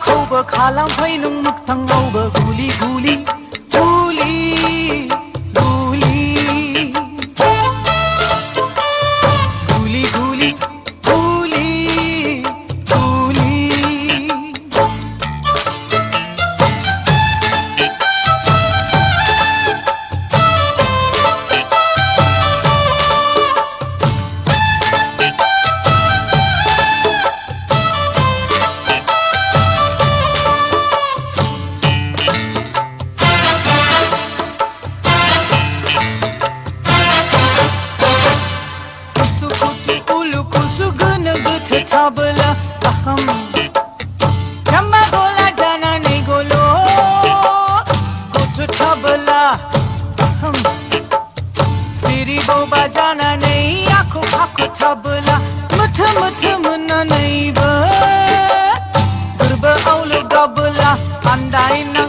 खौबो खालामफै नों मोगथाङावबो गुलि गुलि गुलि गुलि गुलि गुलि गुलि गुलि Tabla aham Jamba gola jana nahi golo Kuch tabla aham Siri boba jana nahi Aakho aakho tabla Muthu muthu munna nahi ba Durba aulu gabla Andai na